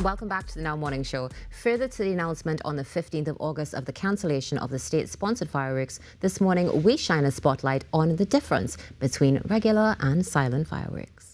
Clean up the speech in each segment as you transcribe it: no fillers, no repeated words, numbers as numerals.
Welcome back to the Now Morning Show. Further to the announcement on the 15th of August of the cancellation of the state-sponsored fireworks, this morning we shine a spotlight on the difference between regular and silent fireworks.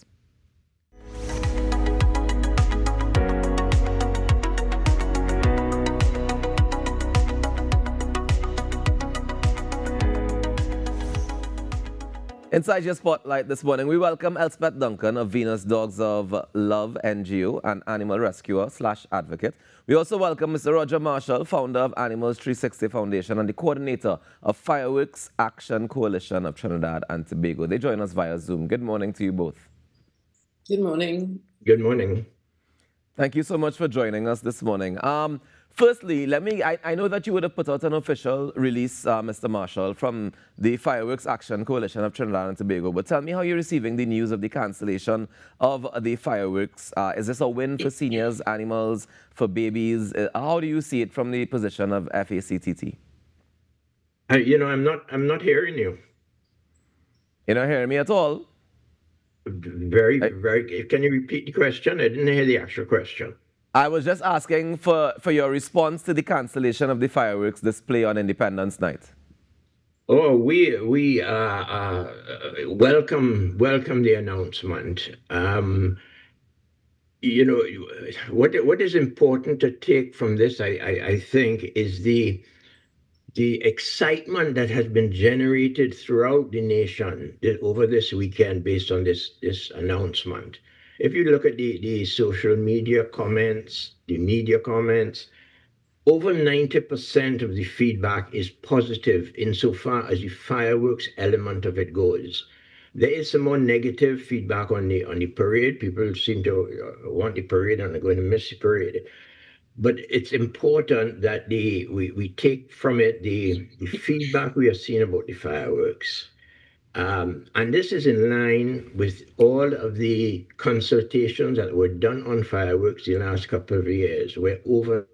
Inside your spotlight this morning, we welcome Elspeth Duncan of Venus Dogs of Love NGO and animal rescuer/advocate. We also welcome Mr. Roger Marshall, founder of Animals 360 Foundation and the coordinator of Fireworks Action Coalition of Trinidad and Tobago. They join us via Zoom. Good morning to you both. Good morning. Good morning. Thank you so much for joining us this morning. Firstly, I know that you would have put out an official release, Mr. Marshall, from the Fireworks Action Coalition of Trinidad and Tobago, but tell me how you're receiving the news of the cancellation of the fireworks. Is this a win for seniors, animals, for babies? How do you see it from the position of FACTT? I'm not hearing you. You're not hearing me at all? Very. Can you repeat the question? I didn't hear the actual question. I was just asking for your response to the cancellation of the fireworks display on Independence Night. Oh, we welcome the announcement. What is important to take from this, I think, is the excitement that has been generated throughout the nation over this weekend based on this announcement. If you look at the social media comments, the media comments, over 90% of the feedback is positive insofar as the fireworks element of it goes. There is some more negative feedback on the parade. People seem to want the parade and are going to miss the parade. But it's important that we take from it the feedback we have seen about the fireworks. And this is in line with all of the consultations that were done on fireworks the last couple of years, where over...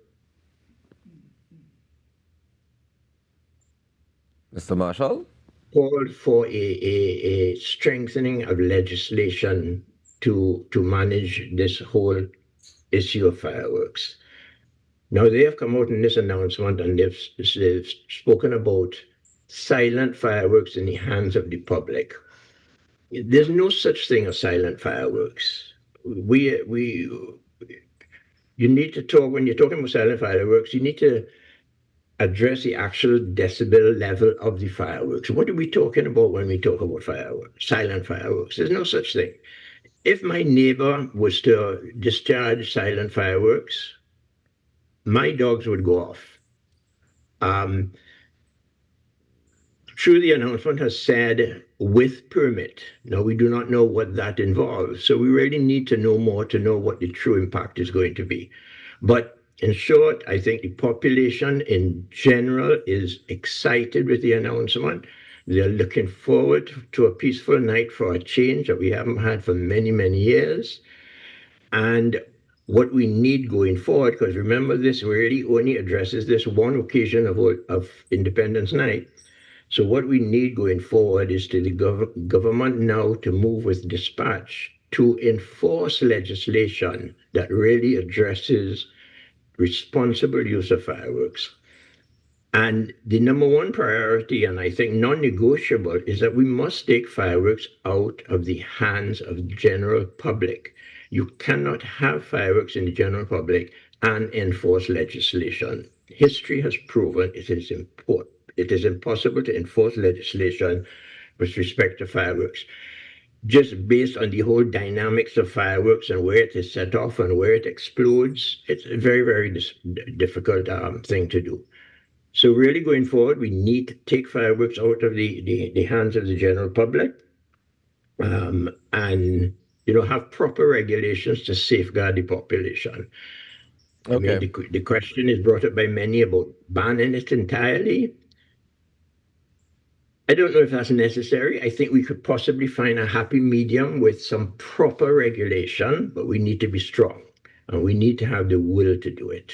Mr. Marshall? Called for a strengthening of legislation to manage this whole issue of fireworks. Now, they have come out in this announcement and they've spoken about silent fireworks in the hands of the public. There's no such thing as silent fireworks. You need to talk, when you're talking about silent fireworks, you need to address the actual decibel level of the fireworks. What are we talking about when we talk about fireworks, silent fireworks? There's no such thing. If my neighbor was to discharge silent fireworks, my dogs would go off. True, the announcement has said with permit. Now, we do not know what that involves, so we really need to know more to know what the true impact is going to be. But in short, I think the population in general is excited with the announcement. They're looking forward to a peaceful night for a change that we haven't had for many, many years. And what we need going forward, because remember, this really only addresses this one occasion of Independence Night. So what we need going forward is to the government now to move with dispatch to enforce legislation that really addresses responsible use of fireworks. And the number one priority, and I think non-negotiable, is that we must take fireworks out of the hands of the general public. You cannot have fireworks in the general public and enforce legislation. History has proven it is impossible to enforce legislation with respect to fireworks, just based on the whole dynamics of fireworks and where it is set off and where it explodes. It's a very, very difficult thing to do. So really going forward, we need to take fireworks out of the hands of the general public and have proper regulations to safeguard the population. Okay. I mean, the question is brought up by many about banning it entirely. I don't know if that's necessary. I think we could possibly find a happy medium with some proper regulation, but we need to be strong and we need to have the will to do it.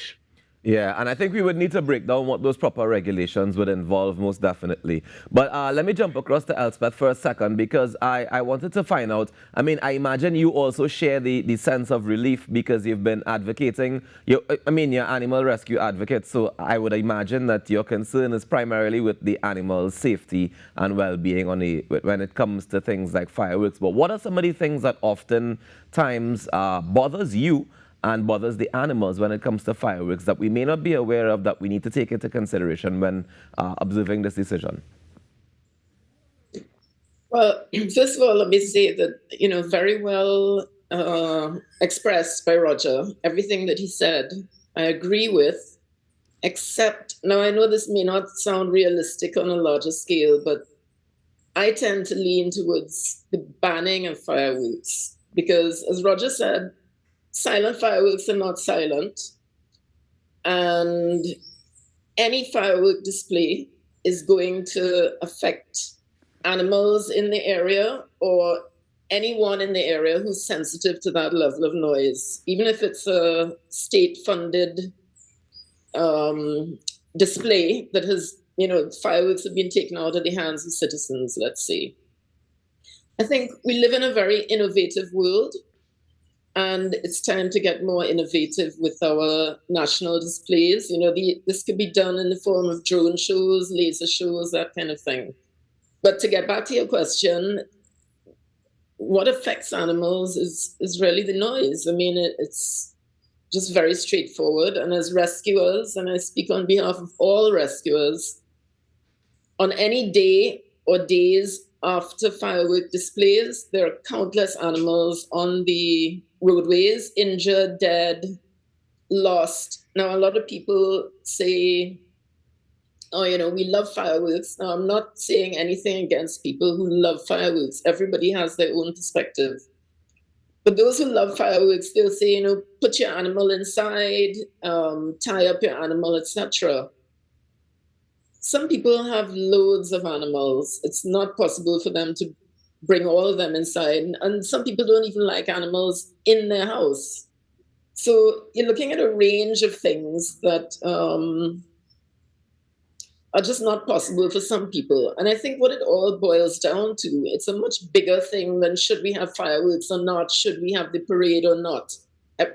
Yeah, and I think we would need to break down what those proper regulations would involve, most definitely. But let me jump across to Elspeth for a second, because I wanted to find out, I mean, I imagine you also share the sense of relief because you've been advocating, you're animal rescue advocate, so I would imagine that your concern is primarily with the animal's safety and well-being when it comes to things like fireworks. But what are some of the things that oftentimes bothers you and bothers the animals when it comes to fireworks that we may not be aware of, that we need to take into consideration when observing this decision? Well, first of all, let me say that, very well expressed by Roger. Everything that he said, I agree with, except, now I know this may not sound realistic on a larger scale, but I tend to lean towards the banning of fireworks because, as Roger said, silent fireworks are not silent. And any firework display is going to affect animals in the area or anyone in the area who's sensitive to that level of noise, even if it's a state-funded display that has, fireworks have been taken out of the hands of citizens, let's say. I think we live in a very innovative world. And it's time to get more innovative with our national displays. This could be done in the form of drone shows, laser shows, that kind of thing. But to get back to your question, what affects animals is really the noise. I mean, it's just very straightforward. And as rescuers, and I speak on behalf of all rescuers, on any day or days after firework displays, there are countless animals on the roadways, injured, dead, lost. Now, a lot of people say, oh, we love fireworks. Now, I'm not saying anything against people who love fireworks. Everybody has their own perspective. But those who love fireworks, they'll say, put your animal inside, tie up your animal, etc. Some people have loads of animals. It's not possible for them to bring all of them inside. And some people don't even like animals in their house. So you're looking at a range of things that are just not possible for some people. And I think what it all boils down to, it's a much bigger thing than should we have fireworks or not, should we have the parade or not.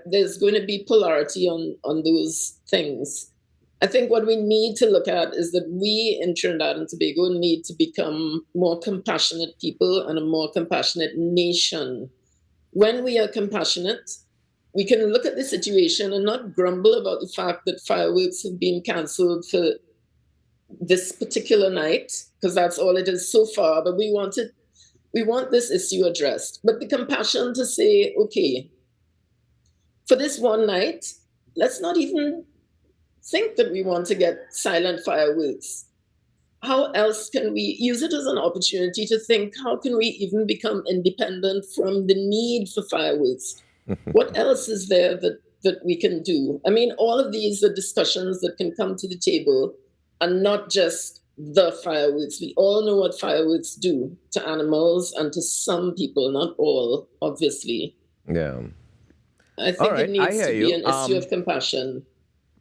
There's going to be polarity on those things. I think what we need to look at is that we in Trinidad and Tobago need to become more compassionate people and a more compassionate nation. When we are compassionate, we can look at the situation and not grumble about the fact that fireworks have been cancelled for this particular night, because that's all it is so far, but we want this issue addressed. But the compassion to say, okay, for this one night, let's not even think that we want to get silent fireworks. How else can we use it as an opportunity to think, how can we even become independent from the need for fireworks? What else is there that we can do? I mean, all of these are discussions that can come to the table and not just the fireworks. We all know what fireworks do to animals and to some people, not all, obviously. Yeah. I think it needs to be an issue of compassion.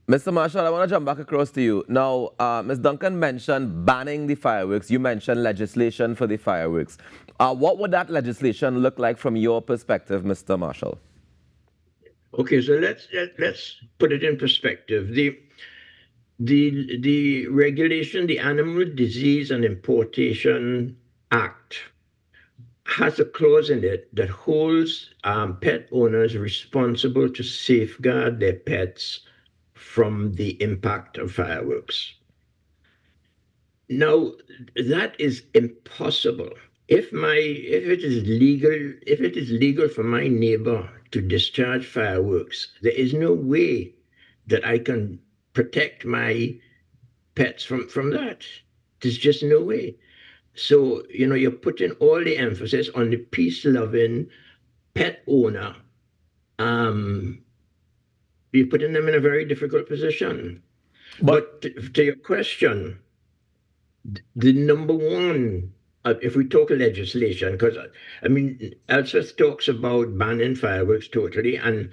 Mr. Marshall, I want to jump back across to you. Now, Ms. Duncan mentioned banning the fireworks. You mentioned legislation for the fireworks. What would that legislation look like from your perspective, Mr. Marshall? Okay, so let's put it in perspective. The regulation, the Animal Disease and Importation Act, has a clause in it that holds pet owners responsible to safeguard their pets from the impact of fireworks. Now, that is impossible. If it is legal for my neighbor to discharge fireworks, there is no way that I can protect my pets from that. There's just no way. So, you're putting all the emphasis on the peace-loving pet owner. You're putting them in a very difficult position. But to your question, the number one, if we talk legislation, because, Elspeth talks about banning fireworks totally, and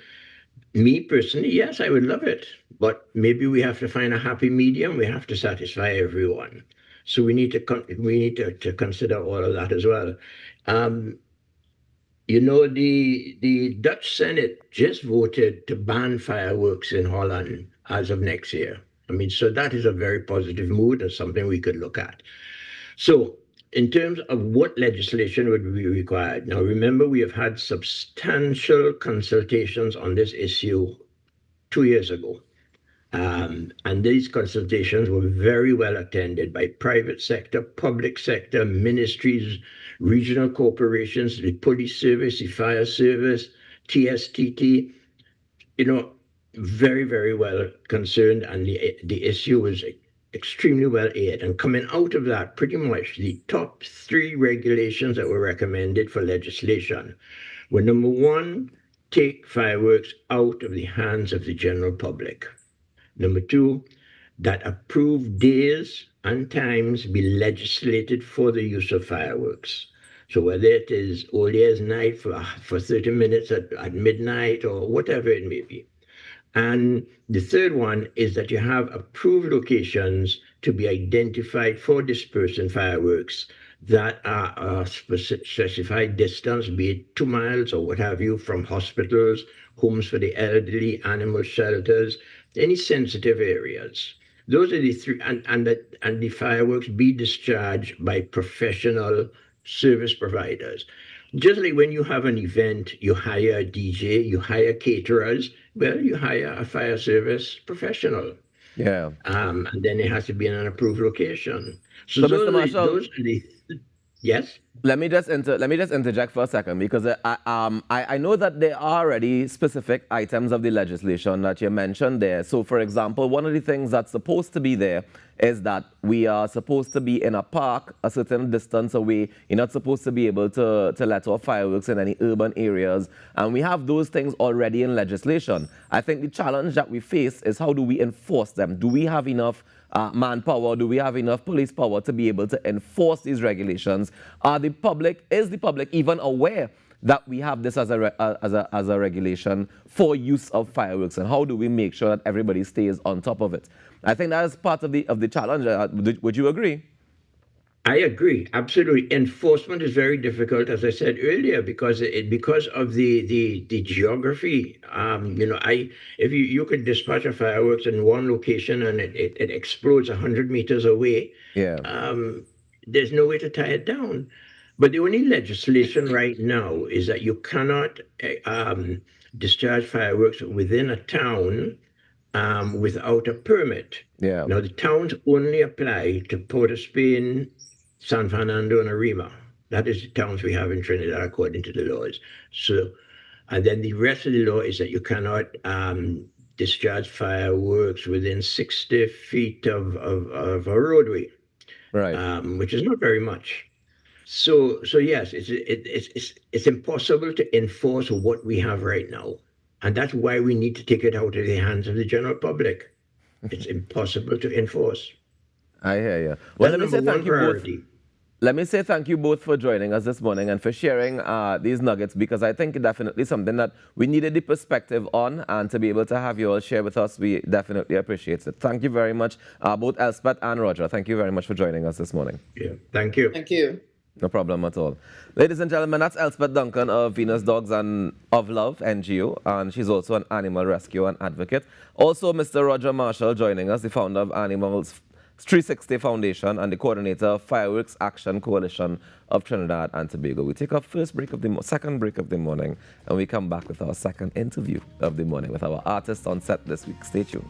Me personally, yes, I would love it. But maybe we have to find a happy medium. We have to satisfy everyone. So we need to consider all of that as well. Um, the Dutch Senate just voted to ban fireworks in Holland as of next year. I mean, so that is a very positive mood and something we could look at. So, in terms of what legislation would be required, now remember we have had substantial consultations on this issue 2 years ago. And these consultations were very well attended by private sector, public sector, ministries, regional corporations, the police service, the fire service, TSTT, you know, very, very well concerned, and the issue was extremely well aired. And coming out of that, pretty much the top 3 regulations that were recommended for legislation were: number 1, take fireworks out of the hands of the general public. Number 2, that approved days and times be legislated for the use of fireworks. So whether it is Old Year's Night for 30 minutes at midnight or whatever it may be. And the third one is that you have approved locations to be identified for dispersing fireworks that are a specified distance, be it 2 miles or what have you, from hospitals, homes for the elderly, animal shelters, any sensitive areas. Those are the 3, and the fireworks be discharged by professional service providers. Just like when you have an event, you hire a DJ, you hire caterers, well, you hire a fire service professional. Yeah. And then it has to be in an approved location. So Mr. Marshall, those are the yes. let me just interject for a second, because I know that there are already specific items of the legislation that you mentioned there. So, for example, one of the things that's supposed to be there is that we are supposed to be in a park a certain distance away. You're not supposed to be able to let off fireworks in any urban areas. And we have those things already in legislation. I think the challenge that we face is, how do we enforce them? Do we have enough manpower? Do we have enough police power to be able to enforce these regulations? Is the public even aware that we have this as a regulation for use of fireworks, and how do we make sure that everybody stays on top of it? I think that is part of the challenge. Would you agree? I agree, absolutely. Enforcement is very difficult, as I said earlier, because of the geography. If you could dispatch a fireworks in one location and it explodes 100 meters away, yeah, there's no way to tie it down. But the only legislation right now is that you cannot discharge fireworks within a town without a permit. Yeah. Now, the towns only apply to Port of Spain, San Fernando, and Arima. That is the towns we have in Trinidad according to the laws. So, and then the rest of the law is that you cannot discharge fireworks within 60 feet of a roadway, right? Which is not very much. So yes, it's impossible to enforce what we have right now, and that's why we need to take it out of the hands of the general public. It's impossible to enforce. I hear you. Well, let me say thank you both. Let me say thank you both for joining us this morning and for sharing these nuggets, because I think definitely something that we needed the perspective on, and to be able to have you all share with us, we definitely appreciate it. Thank you very much, both Elspeth and Roger. Thank you very much for joining us this morning. Yeah, thank you. Thank you. No problem at all. Ladies and gentlemen, that's Elspeth Duncan of Venus Dogs and of Love NGO, and she's also an animal rescue and advocate. Also, Mr. Roger Marshall joining us, the founder of Animals 360 Foundation and the coordinator of Fireworks Action Coalition of Trinidad and Tobago. We take our second break of the morning, and we come back with our second interview of the morning with our artist on set this week. Stay tuned.